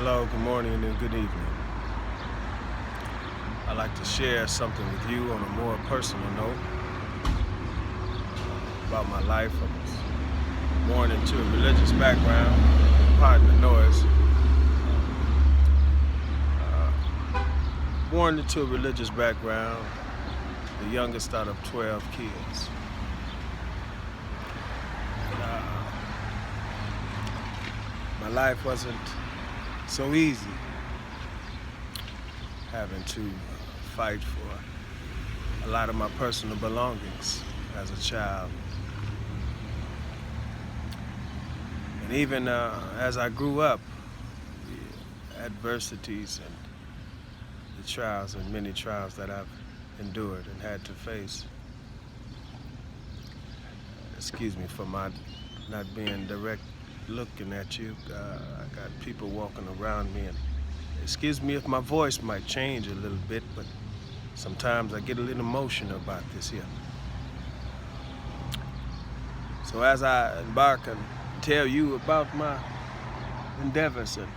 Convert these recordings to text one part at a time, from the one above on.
Hello, good morning, and good evening. I'd like to share something with you on a more personal note about my life. I was born into a religious background, pardon the noise. Born into a religious background, the youngest out of 12 kids. And, my life wasn't so easy, having to fight for a lot of my personal belongings as a child. And even as I grew up, the adversities and the trials and many trials that I've endured and had to face. Excuse me for my not being direct looking at you. I got people walking around me, and excuse me if my voice might change a little bit, but sometimes I get a little emotional about this here. So as I embark and tell you about my endeavors and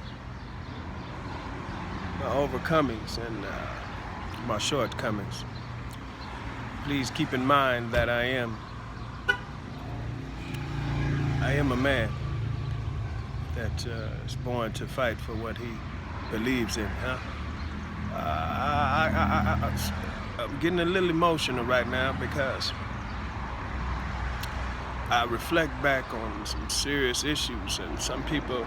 my overcomings and my shortcomings, please keep in mind that I am a man that is born to fight for what he believes in. I'm getting a little emotional right now because I reflect back on some serious issues, and some people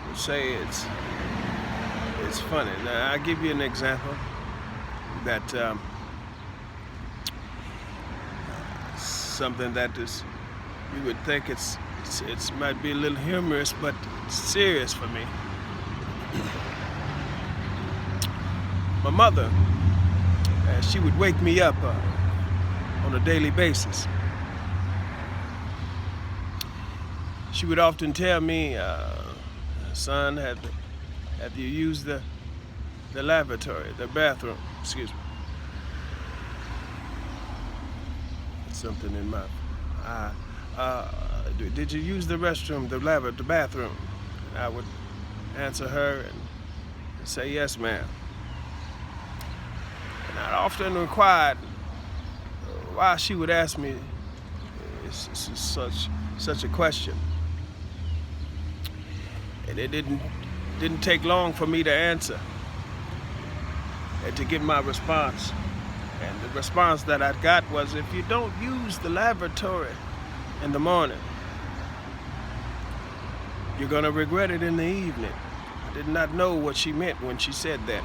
would say it's funny. Now, I'll give you an example that something that is, you would think it might be a little humorous, but it's serious for me. My mother, she would wake me up on a daily basis. She would often tell me, son, have you used the lavatory, the bathroom, excuse me. Something in my eye. Did you use the restroom, the bathroom? And I would answer her and say, yes, ma'am. And I often inquired why she would ask me such a question. And it didn't take long for me to answer and to get my response. And the response that I got was, if you don't use the lavatory in the morning, you're gonna regret it in the evening. I did not know what she meant when she said that.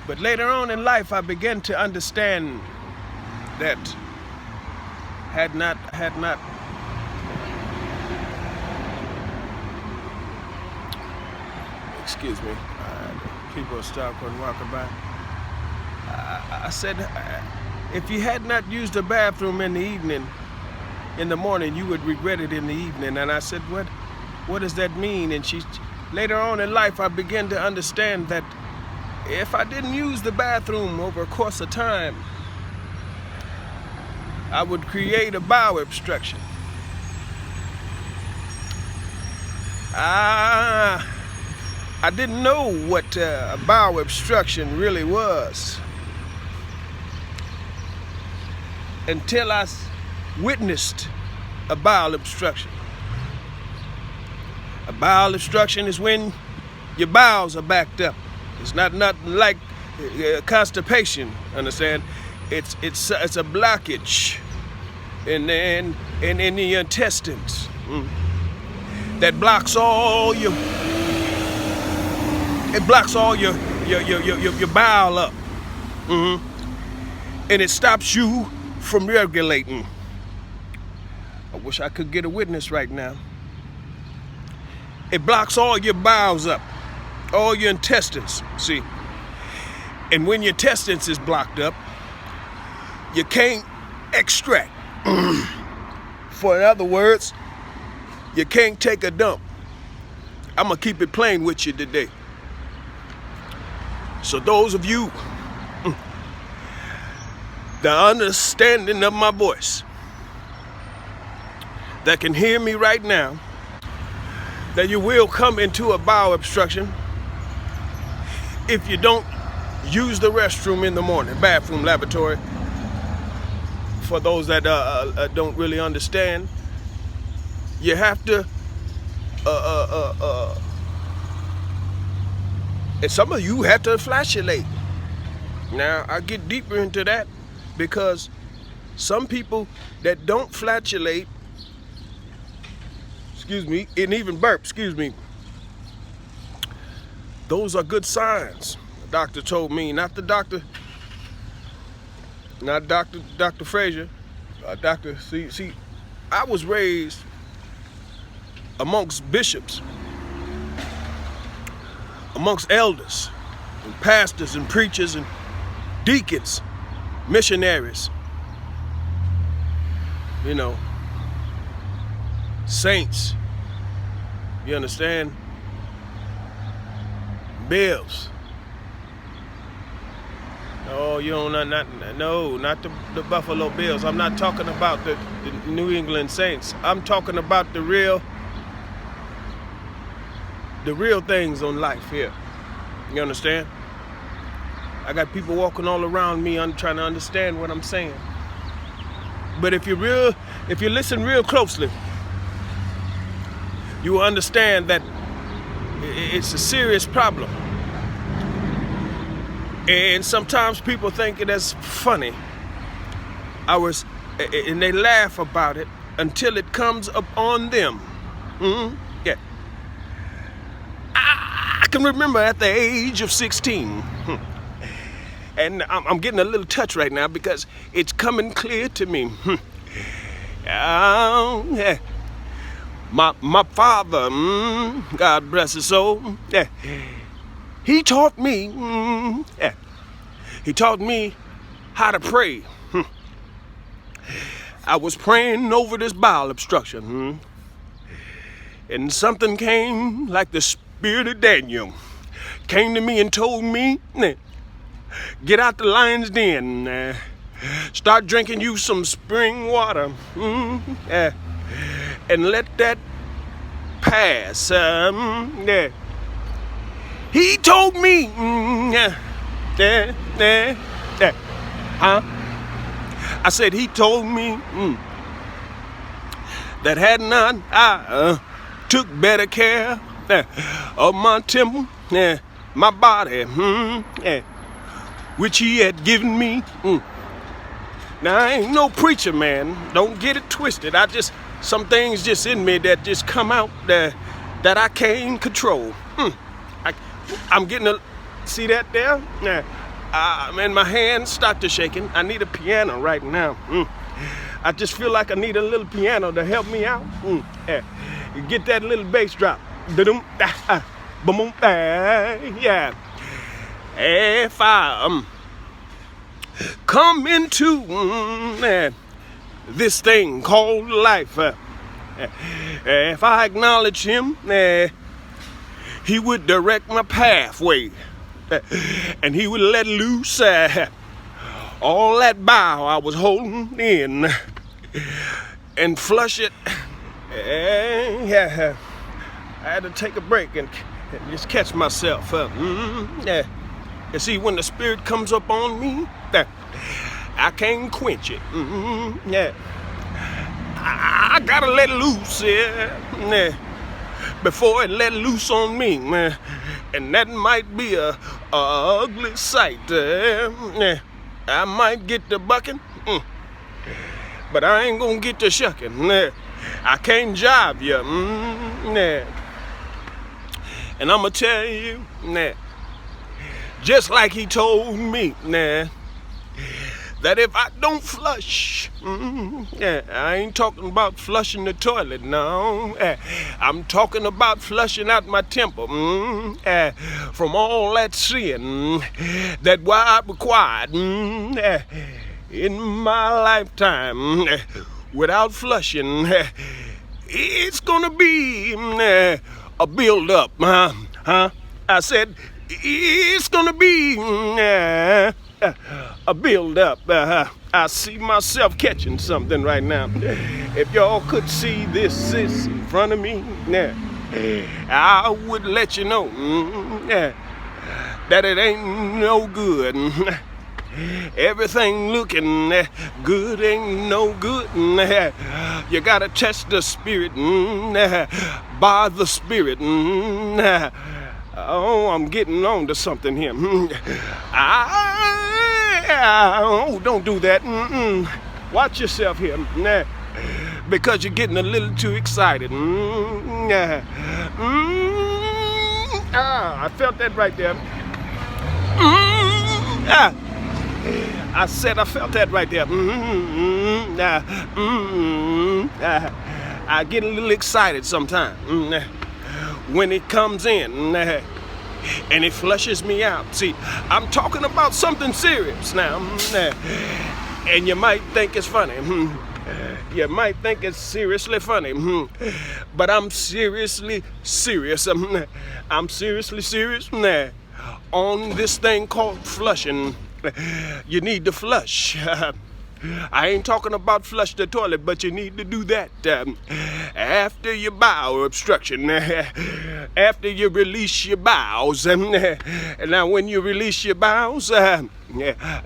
But later on in life, I began to understand that had not excuse me, people stop and walking by. I said, if you had not used the bathroom in the evening, in the morning, you would regret it in the evening. And I said, what does that mean? And later on in life, I began to understand that if I didn't use the bathroom over a course of time, I would create a bowel obstruction. I didn't know what a bowel obstruction really was until I witnessed a bowel obstruction. A bowel obstruction is when your bowels are backed up. It's not nothing like constipation, understand? It's a blockage in the intestines that blocks all your bowel up, and it stops you from regulating. I wish I could get a witness right now. It blocks all your bowels up, all your intestines, see? And when your intestines is blocked up, you can't extract. For in other words, you can't take a dump. I'm gonna keep it plain with you today. So those of you, the understanding of my voice, that can hear me right now, that you will come into a bowel obstruction if you don't use the restroom in the morning, bathroom, lavatory. For those that don't really understand, you have to, and some of you have to flatulate. Now, I get deeper into that because some people that don't flatulate, and even burp, those are good signs. The doctor told me, not Dr. Frazier, see, I was raised amongst bishops, amongst elders, and pastors, and preachers, and deacons, missionaries, saints, you understand? Bills. Oh, not the Buffalo Bills. I'm not talking about the New England Saints. I'm talking about the real things on life here. You understand? I got people walking all around me. I'm trying to understand what I'm saying. But if you listen real closely, you will understand that it's a serious problem. And sometimes people think it is funny. And they laugh about it until it comes up on them. Yeah. I can remember at the age of 16, and I'm getting a little touch right now because it's coming clear to me. Yeah. My father, God bless his soul, yeah, he taught me, he taught me how to pray. I was praying over this bowel obstruction, and something came like the spirit of Daniel, came to me and told me, get out the lion's den, start drinking you some spring water, and let that pass. Yeah. He told me, I said, he told me that had not I took better care of my temple, my body, which he had given me. Now, I ain't no preacher, man. Don't get it twisted. Some things just in me that just come out that I can't control. I'm getting see that there? Man, my hands start to shaking. I need a piano right now. I just feel like I need a little piano to help me out. You get that little bass drop. Yeah. If I come into this thing called life, if I acknowledge him, he would direct my pathway, and he would let loose all that bile I was holding in and flush it. Yeah, I had to take a break and just catch myself. Yeah. You see, when the spirit comes up on me, I can't quench it. Yeah. I gotta let loose, before it let loose on me, and that might be a ugly sight. I might get the bucking, but I ain't gonna get the shucking. I can't jive you, and I'ma tell you, just like he told me, that if I don't flush, I ain't talking about flushing the toilet, no. I'm talking about flushing out my temple from all that sin that I required in my lifetime. Without flushing, it's gonna be a build-up, I said, it's gonna be a build-up. I see myself catching something right now. If y'all could see this in front of me, I would let you know that it ain't no good. Everything looking good ain't no good. You gotta test the spirit by the spirit. Oh, I'm getting on to something here. Oh, don't do that. Watch yourself here. Because you're getting a little too excited. I felt that right there. I said I felt that right there. I get a little excited sometimes when it comes in and it flushes me out. See, I'm talking about something serious now, and you might think it's funny. You might think it's seriously funny, but I'm seriously serious. I'm seriously serious on this thing called flushing. You need to flush. I ain't talking about flush the toilet, but you need to do that after your bowel obstruction, after you release your bowels. Now, when you release your bowels,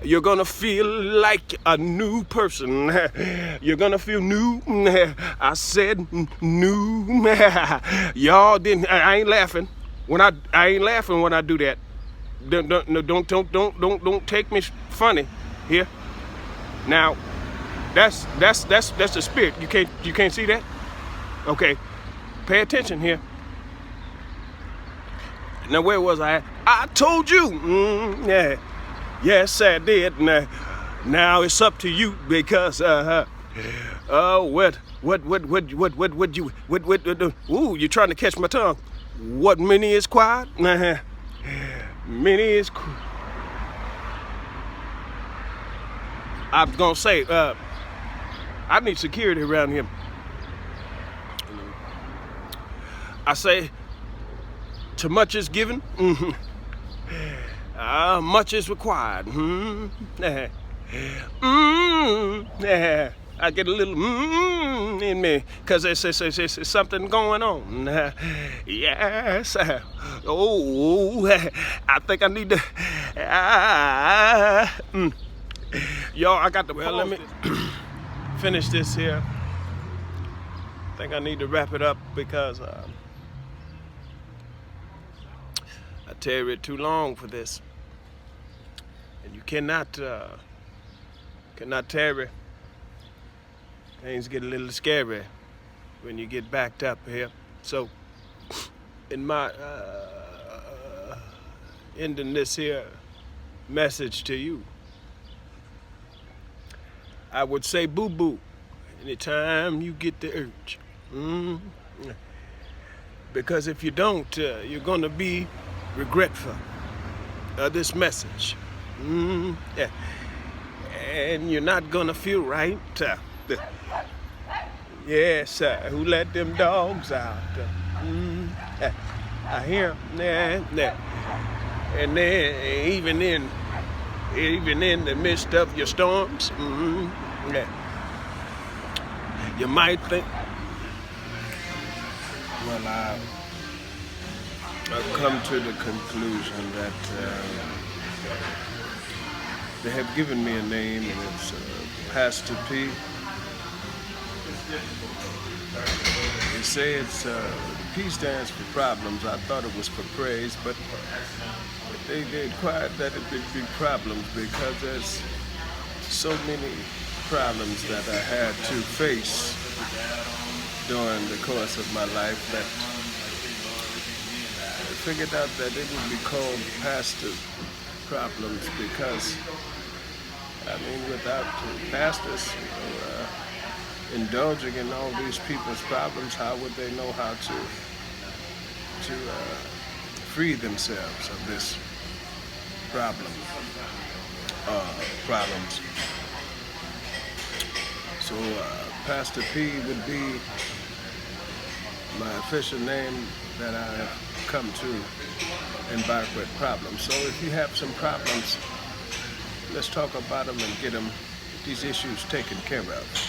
you're gonna feel like a new person. You're gonna feel new. I said new. Y'all didn't. I ain't laughing when I ain't laughing when I do that. Don't take me funny here. Now, that's the spirit. You can't see that? Okay. Pay attention here. Now, where was I at? I told you. Yeah. Yes, I did. Now it's up to you because what you ooh, you're trying to catch my tongue. What many is quiet? Many is I was gonna say, I need security around here. I say, too much is given, much is required. I get a little in me because there's something going on. Yes. Oh, I think I need to. Y'all, I got to. Well, let me finish this here. I think I need to wrap it up because I tarried too long for this, and you cannot tarry. Things get a little scary when you get backed up here. So, in my ending this here message to you, I would say boo-boo anytime you get the urge. Because if you don't, you're going to be regretful of this message. Yeah. And you're not going to feel right. Yes, who let them dogs out? I hear them. And then even in the midst of your storms, you might think, well, I've come to the conclusion that they have given me a name, and it's Pastor P. They say it's P stands for problems. I thought it was for praise, but they inquired that it would be problems because there's so many problems that I had to face during the course of my life that I figured out that it would be called pastor problems because, I mean, without pastors indulging in all these people's problems, how would they know how to free themselves of this problems. So Pastor P would be my official name that I have come to embark with problems. So if you have some problems, let's talk about them and get these issues taken care of.